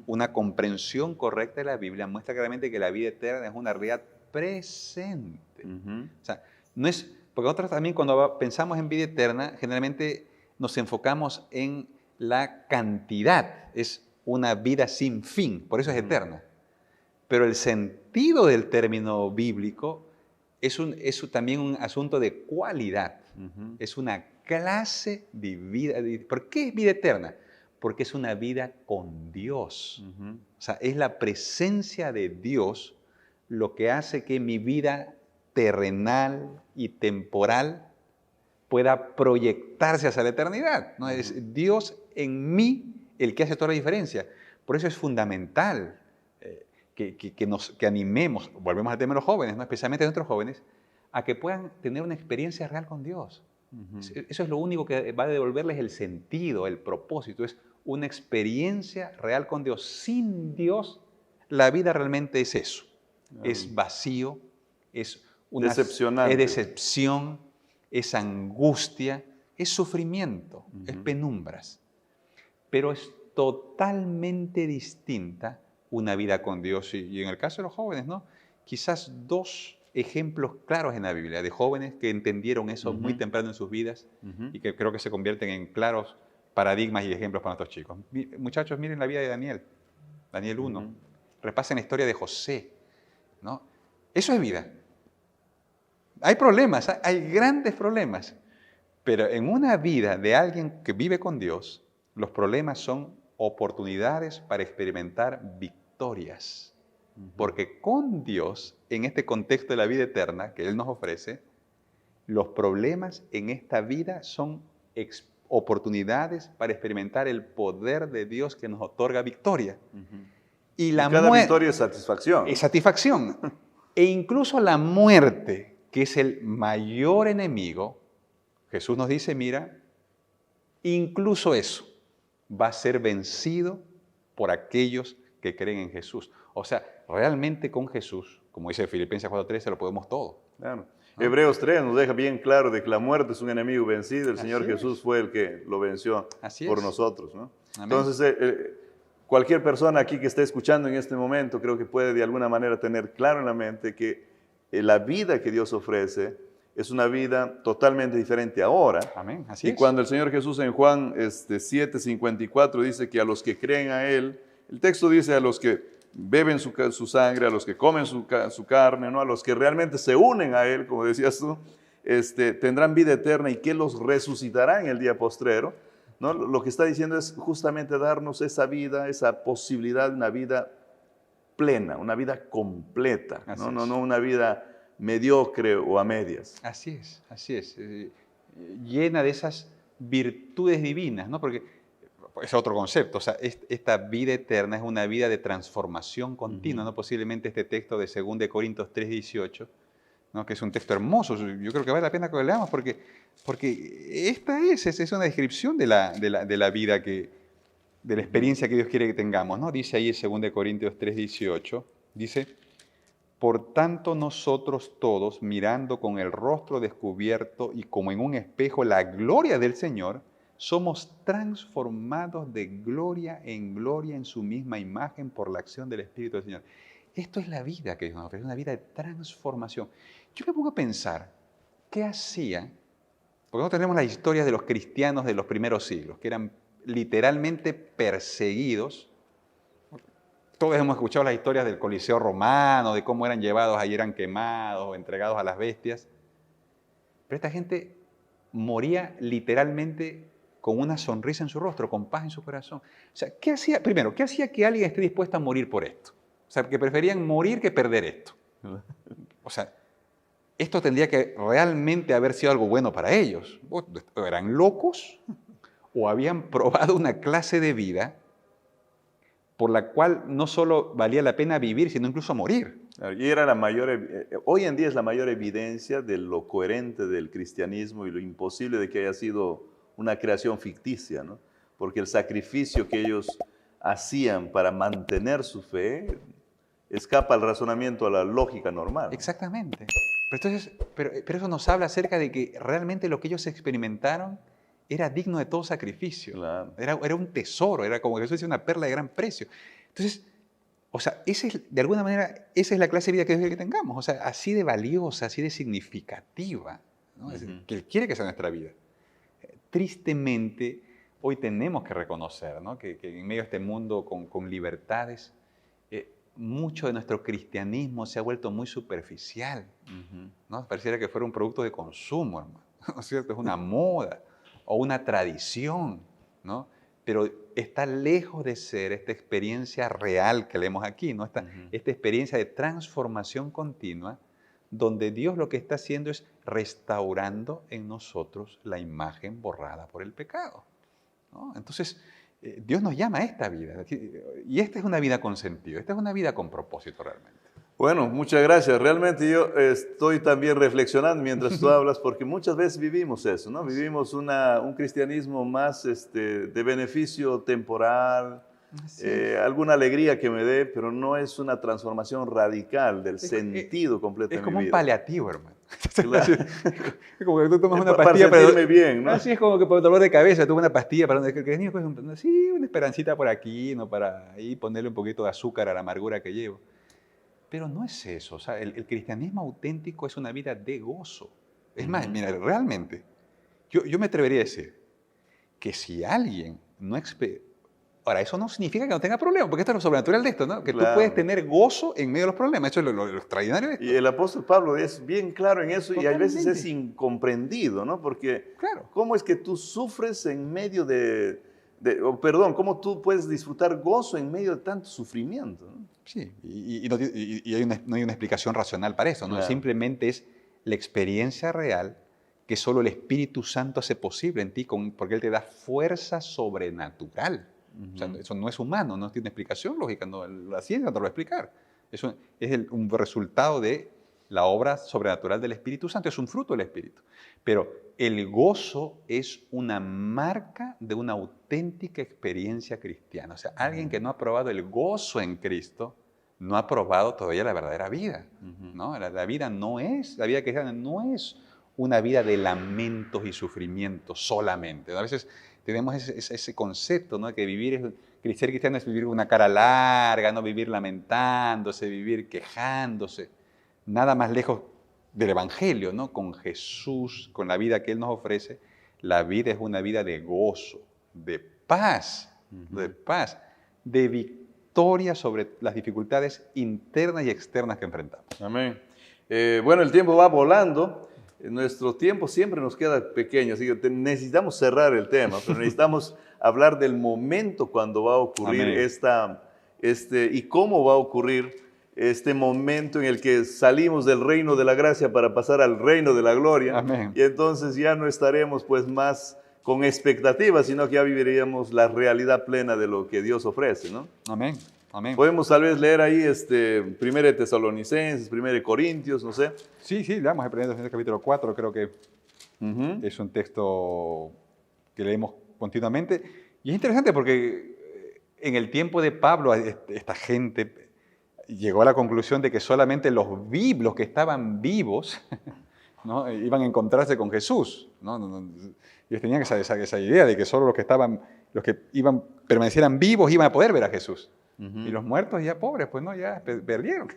S2: una comprensión correcta de la Biblia, muestra claramente que la vida eterna es una realidad presente. O sea, no es, porque nosotros también cuando pensamos en vida eterna, generalmente nos enfocamos en la cantidad, es una vida sin fin, por eso es eterna. Pero el sentido del término bíblico es también un asunto de cualidad, es una clase de vida. ¿Por qué es vida eterna? Porque es una vida con Dios. O sea, es la presencia de Dios lo que hace que mi vida terrenal y temporal pueda proyectarse hacia la eternidad, ¿no? Es Dios en mí el que hace toda la diferencia. Por eso es fundamental que animemos, volvemos al tema de los jóvenes, ¿no? Especialmente nuestros jóvenes, a que puedan tener una experiencia real con Dios. Eso es lo único que va a devolverles el sentido, el propósito, es una experiencia real con Dios. Sin Dios, la vida realmente es eso. Es vacío, es
S3: decepcionante.
S2: Es decepción, es angustia, es sufrimiento, es penumbras. Pero es totalmente distinta una vida con Dios. Y en el caso de los jóvenes, ¿no? Quizás dos ejemplos claros en la Biblia de jóvenes que entendieron eso muy temprano en sus vidas y que creo que se convierten en claros paradigmas y ejemplos para nuestros chicos. Muchachos, miren la vida de Daniel, Daniel 1. Repasen la historia de José, ¿no? Eso es vida. Hay problemas, hay grandes problemas, pero en una vida de alguien que vive con Dios, los problemas son oportunidades para experimentar victorias. Porque con Dios, en este contexto de la vida eterna que Él nos ofrece, los problemas en esta vida son oportunidades para experimentar el poder de Dios que nos otorga victoria. Y
S3: cada victoria es satisfacción.
S2: Es satisfacción. E incluso la muerte, que es el mayor enemigo, Jesús nos dice, mira, incluso eso va a ser vencido por aquellos que creen en Jesús. O sea, realmente con Jesús, como dice Filipenses 4:13, lo podemos todo.
S3: Claro. Hebreos 3 nos deja bien claro de que la muerte es un enemigo vencido. El Señor Jesús fue el que lo venció por nosotros, ¿no?
S2: Amén.
S3: Entonces, cualquier persona aquí que esté escuchando en este momento, creo que puede de alguna manera tener claro en la mente que la vida que Dios ofrece es una vida totalmente diferente ahora.
S2: Amén. Así
S3: y cuando el Señor Jesús en Juan 7:54 dice que a los que creen a Él, el texto dice a los que beben su sangre, a los que comen su carne, ¿no? A los que realmente se unen a Él, como decías tú, tendrán vida eterna y que los resucitará en el día postrero, ¿no? Lo que está diciendo es justamente darnos esa vida, esa posibilidad de una vida plena, una vida completa, no una vida mediocre o a medias.
S2: Así es. Llena de esas virtudes divinas, ¿no? Porque es otro concepto, o sea, esta vida eterna es una vida de transformación continua, ¿no? Posiblemente este texto de 2 Corintios 3:18, ¿no? Que es un texto hermoso, yo creo que vale la pena que lo leamos porque esta es una descripción de la vida de la experiencia que Dios quiere que tengamos, ¿no? Dice ahí en 2 Corintios 3:18, dice, por tanto nosotros todos, mirando con el rostro descubierto y como en un espejo la gloria del Señor, somos transformados de gloria en su misma imagen por la acción del Espíritu del Señor. Esto es la vida que Dios nos ofrece, una vida de transformación. Yo me pongo a pensar, ¿qué hacían? Porque nosotros tenemos las historias de los cristianos de los primeros siglos, que eran literalmente perseguidos. Todos hemos escuchado las historias del Coliseo romano, de cómo eran llevados, ahí eran quemados, entregados a las bestias. Pero esta gente moría literalmente con una sonrisa en su rostro, con paz en su corazón. O sea, ¿qué hacía? Primero, ¿qué hacía que alguien esté dispuesto a morir por esto? O sea, que preferían morir que perder esto. O sea, esto tendría que realmente haber sido algo bueno para ellos. O eran locos o habían probado una clase de vida por la cual no solo valía la pena vivir, sino incluso morir.
S3: Y era la mayor, hoy en día es la mayor evidencia de lo coherente del cristianismo y lo imposible de que haya sido una creación ficticia, ¿no? Porque el sacrificio que ellos hacían para mantener su fe escapa al razonamiento, a la lógica normal.
S2: Exactamente. Pero eso nos habla acerca de que realmente lo que ellos experimentaron era digno de todo sacrificio.
S3: Claro.
S2: Era un tesoro, era como Jesús decía, una perla de gran precio. Entonces, o sea, de alguna manera, esa es la clase de vida que Dios quiere que tengamos. O sea, así de valiosa, así de significativa, ¿no? Que Él quiere que sea nuestra vida. Tristemente, hoy tenemos que reconocer, ¿no? que en medio de este mundo con libertades, mucho de nuestro cristianismo se ha vuelto muy superficial, ¿no? Pareciera que fuera un producto de consumo, hermano, ¿no es cierto? Es una moda o una tradición, ¿no? Pero está lejos de ser esta experiencia real que leemos aquí, ¿no? Esta experiencia de transformación continua, donde Dios lo que está haciendo es restaurando en nosotros la imagen borrada por el pecado, ¿no? Entonces, Dios nos llama a esta vida, y esta es una vida con sentido, esta es una vida con propósito realmente.
S3: Bueno, muchas gracias. Realmente yo estoy también reflexionando mientras tú hablas, porque muchas veces vivimos eso, ¿no? Vivimos un cristianismo más de beneficio temporal, alguna alegría que me dé, pero no es una transformación radical del sentido completo de mi vida.
S2: Es como un paliativo, hermano.
S3: Claro.
S2: Es como que tú tomas una pastilla
S3: para sentirme bien, ¿no?
S2: Así es como que por el dolor de cabeza tomas una pastilla para sí, una esperancita por aquí, ¿no? Para ahí ponerle un poquito de azúcar a la amargura que llevo. Pero no es eso. O sea, el cristianismo auténtico es una vida de gozo. Es más, mira, realmente, yo me atrevería a decir que si alguien no experimenta... Ahora, eso no significa que no tenga problemas, porque esto es lo sobrenatural de esto, ¿no? Que
S3: Claro.
S2: tú puedes tener gozo en medio de los problemas. Eso es lo extraordinario de esto.
S3: Y el apóstol Pablo es bien claro en eso.
S2: Totalmente.
S3: Y a veces es incomprendido, ¿no? Porque
S2: Claro.
S3: ¿cómo es que tú sufres en medio cómo tú puedes disfrutar gozo en medio de tanto sufrimiento, ¿no?
S2: Sí, y no hay una explicación racional para eso, ¿no?
S3: Claro.
S2: Simplemente es la experiencia real que solo el Espíritu Santo hace posible en ti, porque Él te da fuerza sobrenatural. O sea, eso no es humano, no tiene explicación lógica, no, la ciencia no te lo va a explicar. Eso es un resultado de la obra sobrenatural del Espíritu Santo, es un fruto del Espíritu. Pero el gozo es una marca de una auténtica experiencia cristiana. O sea, alguien que no ha probado el gozo en Cristo, no ha probado todavía la verdadera vida, ¿no? La vida cristiana no es una vida de lamentos y sufrimientos solamente. A veces tenemos ese concepto, ¿no? Que ser cristiano es vivir una cara larga, no vivir lamentándose, vivir quejándose. Nada más lejos del Evangelio, ¿no? Con Jesús, con la vida que Él nos ofrece, la vida es una vida de gozo, de paz, de victoria sobre las dificultades internas y externas que enfrentamos.
S3: Amén. Bueno, el tiempo va volando. Nuestro tiempo siempre nos queda pequeño, así que necesitamos cerrar el tema, pero necesitamos hablar del momento cuando va a ocurrir y cómo va a ocurrir este momento en el que salimos del reino de la gracia para pasar al reino de la gloria.
S2: Amén.
S3: Y entonces ya no estaremos pues más con expectativas, sino que ya viviríamos la realidad plena de lo que Dios ofrece, ¿no?
S2: Amén. Amén.
S3: Podemos tal vez leer ahí 1 de Tesalonicenses, 1 de Corintios, no sé.
S2: Sí, leamos el 1 Tesalonicenses capítulo 4, creo que es un texto que leemos continuamente. Y es interesante porque en el tiempo de Pablo, esta gente llegó a la conclusión de que solamente los que estaban vivos, ¿no? Iban a encontrarse con Jesús, ¿no? Ellos tenían esa idea de que solo los que permanecieran vivos iban a poder ver a Jesús. Y los muertos ya pobres, pues no, ya perdieron.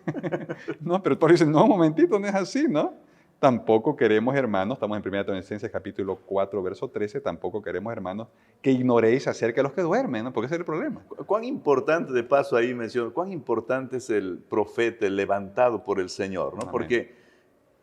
S2: No, pero todos dicen, no, un momentito, no es así, ¿no? Tampoco queremos, hermanos, estamos en 1 Tesalonicenses capítulo 4, verso 13, tampoco queremos, hermanos, que ignoréis acerca de los que duermen, ¿no? Porque ese es el problema.
S3: Cuán importante, de paso ahí menciono, cuán importante es el profeta, el levantado por el Señor, ¿no?
S2: Amén.
S3: Porque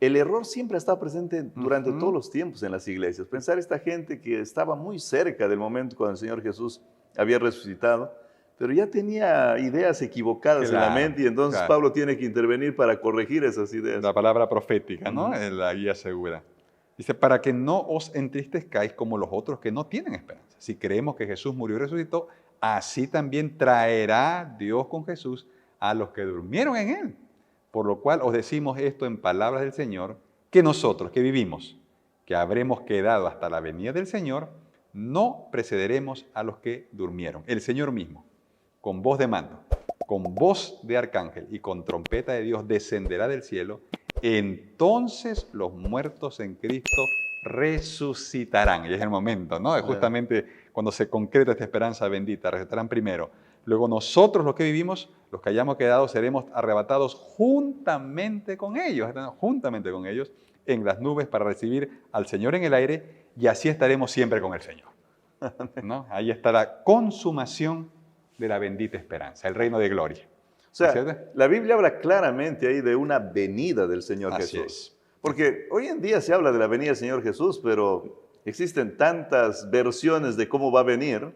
S3: el error siempre ha estado presente durante todos los tiempos en las iglesias. Pensar esta gente que estaba muy cerca del momento cuando el Señor Jesús había resucitado, pero ya tenía ideas equivocadas en la mente y entonces Pablo tiene que intervenir para corregir esas ideas.
S2: La palabra profética, ¿no? Es la guía segura. Dice, para que no os entristezcáis como los otros que no tienen esperanza. Si creemos que Jesús murió y resucitó, así también traerá Dios con Jesús a los que durmieron en Él. Por lo cual os decimos esto en palabras del Señor, que nosotros que vivimos, que habremos quedado hasta la venida del Señor, no precederemos a los que durmieron. El Señor mismo, con voz de mando, con voz de arcángel y con trompeta de Dios descenderá del cielo. Entonces los muertos en Cristo resucitarán. Y es el momento, ¿no? Es justamente cuando se concreta esta esperanza bendita. Resucitarán primero. Luego nosotros los que vivimos, los que hayamos quedado, seremos arrebatados juntamente con ellos en las nubes para recibir al Señor en el aire y así estaremos siempre con el Señor. ¿No? Ahí está la consumación de la bendita esperanza, el reino de gloria.
S3: O sea, la Biblia habla claramente ahí de una venida del Señor Jesús.
S2: Es.
S3: Porque hoy en día se habla de la venida del Señor Jesús, pero existen tantas versiones de cómo va a venir,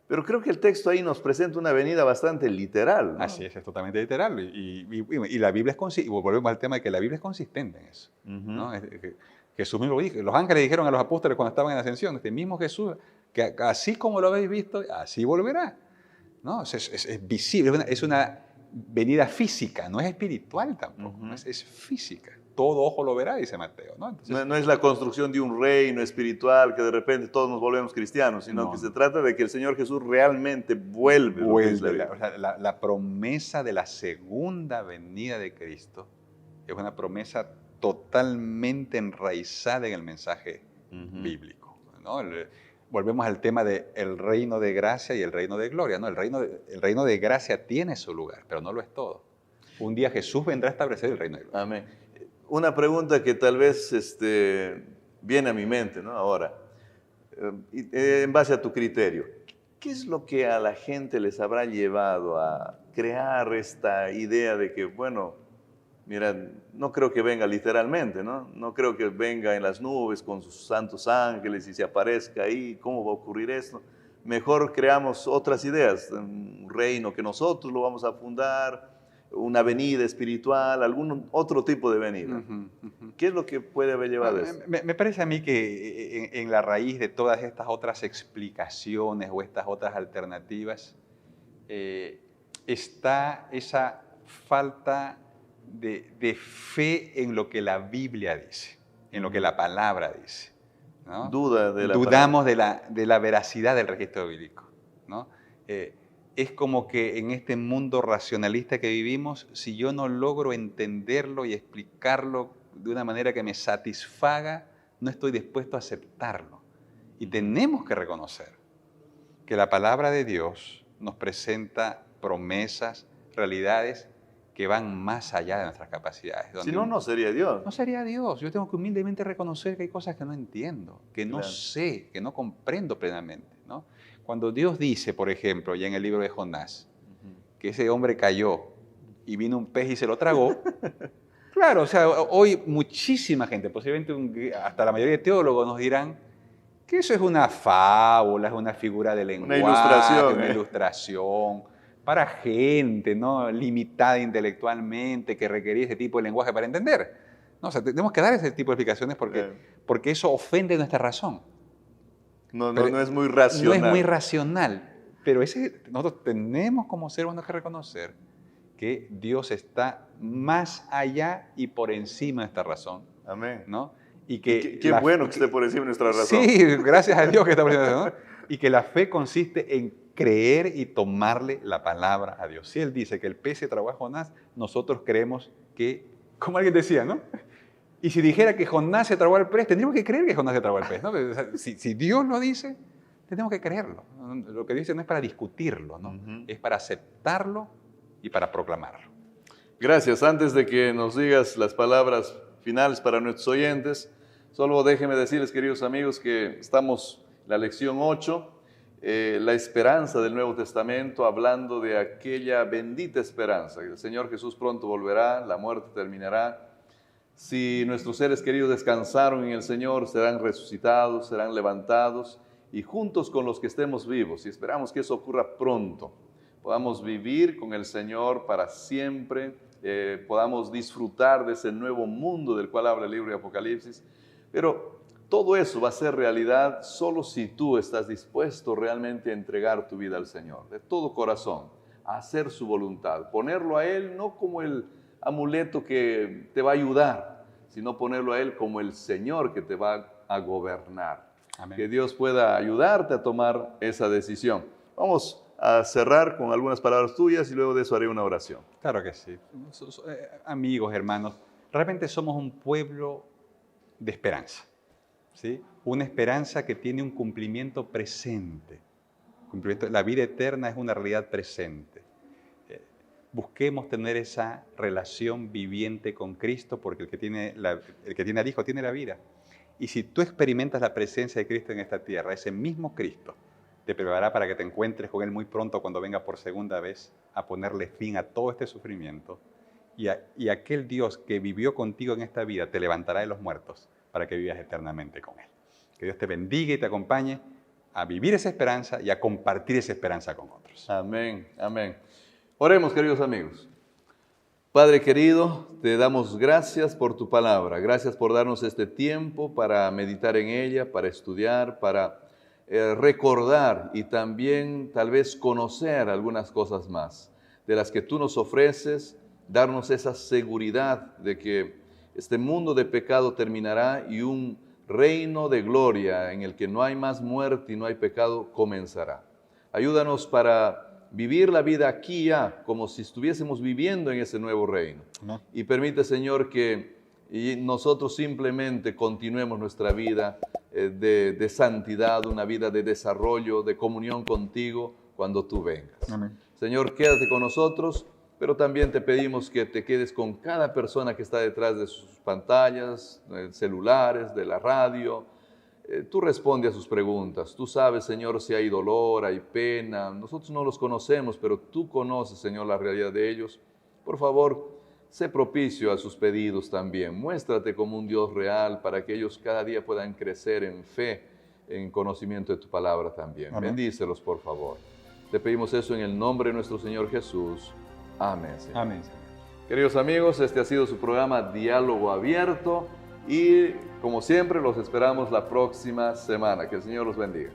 S3: pero creo que el texto ahí nos presenta una venida bastante literal, ¿no?
S2: Así es totalmente literal. Y la Biblia es consistente, y volvemos al tema de que la Biblia es consistente en eso. ¿No? Jesús mismo lo dijo. Los ángeles dijeron a los apóstoles cuando estaban en ascensión, este mismo Jesús, que así como lo habéis visto, así volverá. ¿No? Es visible, es una venida física, no es espiritual tampoco, es física. Todo ojo lo verá, dice Mateo. ¿No? Entonces,
S3: no es la construcción de un reino espiritual que de repente todos nos volvemos cristianos, sino que se trata de que el Señor Jesús realmente vuelve.
S2: La promesa de la segunda venida de Cristo es una promesa totalmente enraizada en el mensaje bíblico, ¿no? Volvemos al tema del reino de gracia y el reino de gloria, ¿no? El reino de gracia tiene su lugar, pero no lo es todo. Un día Jesús vendrá a establecer el reino de gloria.
S3: Amén. Una pregunta que tal vez viene a mi mente, ¿no? Ahora, en base a tu criterio, ¿qué es lo que a la gente les habrá llevado a crear esta idea de que, bueno, mira, no creo que venga literalmente, ¿no? No creo que venga en las nubes con sus santos ángeles y se aparezca ahí, ¿cómo va a ocurrir esto? Mejor creamos otras ideas, un reino que nosotros lo vamos a fundar, una venida espiritual, algún otro tipo de venida. ¿Qué es lo que puede haber llevado a eso?
S2: Me parece a mí que en la raíz de todas estas otras explicaciones o estas otras alternativas está esa falta de fe en lo que la Biblia dice, en lo que la palabra dice, ¿no? Dudamos de la veracidad del registro bíblico, ¿no? Es como que en este mundo racionalista que vivimos, si yo no logro entenderlo y explicarlo de una manera que me satisfaga, no estoy dispuesto a aceptarlo. Y tenemos que reconocer que la palabra de Dios nos presenta promesas, realidades que van más allá de nuestras capacidades.
S3: Si no, no sería Dios.
S2: No sería Dios. Yo tengo que humildemente reconocer que hay cosas que no entiendo, que no sé, que no comprendo plenamente, ¿no? Cuando Dios dice, por ejemplo, ya en el libro de Jonás, que ese hombre cayó y vino un pez y se lo tragó, claro, o sea, hoy muchísima gente, posiblemente hasta la mayoría de teólogos nos dirán que eso es una fábula, es una figura de lenguaje, una ilustración para gente, ¿no?, limitada intelectualmente, que requería ese tipo de lenguaje para entender. No, o sea, tenemos que dar ese tipo de explicaciones porque eso ofende nuestra razón.
S3: No es muy racional.
S2: No es muy racional, pero nosotros tenemos como seres humanos que reconocer que Dios está más allá y por encima de esta razón.
S3: Amén.
S2: ¿No? Y que
S3: qué bueno que esté por encima de nuestra razón.
S2: Sí, gracias a Dios que está por encima de nuestra razón. Y que la fe consiste en creer y tomarle la palabra a Dios. Si Él dice que el pez se tragó a Jonás, nosotros creemos que, como alguien decía, ¿no? Y si dijera que Jonás se tragó al pez, tendríamos que creer que Jonás se tragó al pez, ¿no? O sea, si Dios lo dice, tenemos que creerlo. Lo que dice no es para discutirlo, ¿no? Es para aceptarlo y para proclamarlo.
S3: Gracias. Antes de que nos digas las palabras finales para nuestros oyentes, solo déjenme decirles, queridos amigos, que estamos en la lección 8, la esperanza del Nuevo Testamento, hablando de aquella bendita esperanza, que el Señor Jesús pronto volverá, la muerte terminará, Si nuestros seres queridos descansaron en el Señor, serán resucitados, serán levantados, y juntos con los que estemos vivos, y esperamos que eso ocurra pronto, podamos vivir con el Señor para siempre, podamos disfrutar de ese nuevo mundo del cual habla el libro de Apocalipsis. Pero todo eso va a ser realidad solo si tú estás dispuesto realmente a entregar tu vida al Señor, de todo corazón, a hacer su voluntad, ponerlo a Él no como el amuleto que te va a ayudar, sino ponerlo a Él como el Señor que te va a gobernar. Amén. Que Dios pueda ayudarte a tomar esa decisión. Vamos a cerrar con algunas palabras tuyas y luego de eso haré una oración.
S2: Claro que sí. Amigos, hermanos, realmente somos un pueblo de esperanza, ¿sí? Una esperanza que tiene un cumplimiento presente. La vida eterna es una realidad presente. Busquemos tener esa relación viviente con Cristo, porque el que tiene al Hijo tiene la vida. Y si tú experimentas la presencia de Cristo en esta tierra, ese mismo Cristo te preparará para que te encuentres con Él muy pronto cuando venga por segunda vez a ponerle fin a todo este sufrimiento. Y aquel Dios que vivió contigo en esta vida te levantará de los muertos para que vivas eternamente con Él. Que Dios te bendiga y te acompañe a vivir esa esperanza y a compartir esa esperanza con otros.
S3: Amén, amén. Oremos, queridos amigos. Padre querido, te damos gracias por tu palabra. Gracias por darnos este tiempo para meditar en ella, para estudiar, para recordar y también tal vez conocer algunas cosas más de las que tú nos ofreces, darnos esa seguridad de que este mundo de pecado terminará y un reino de gloria en el que no hay más muerte y no hay pecado comenzará. Ayúdanos para vivir la vida aquí ya, como si estuviésemos viviendo en ese nuevo reino. ¿No? Y permite, Señor, que nosotros simplemente continuemos nuestra vida de santidad, una vida de desarrollo, de comunión contigo cuando tú vengas. Amén. Señor, quédate con nosotros, pero también te pedimos que te quedes con cada persona que está detrás de sus pantallas, celulares, de la radio. Tú responde a sus preguntas. Tú sabes, Señor, si hay dolor, hay pena. Nosotros no los conocemos, pero tú conoces, Señor, la realidad de ellos. Por favor, sé propicio a sus pedidos también. Muéstrate como un Dios real para que ellos cada día puedan crecer en fe, en conocimiento de tu palabra también. Amén. Bendícelos, por favor. Te pedimos eso en el nombre de nuestro Señor Jesús. Amén, Señor.
S2: Amén, Señor.
S3: Queridos amigos, este ha sido su programa Diálogo Abierto y como siempre los esperamos la próxima semana. Que el Señor los bendiga.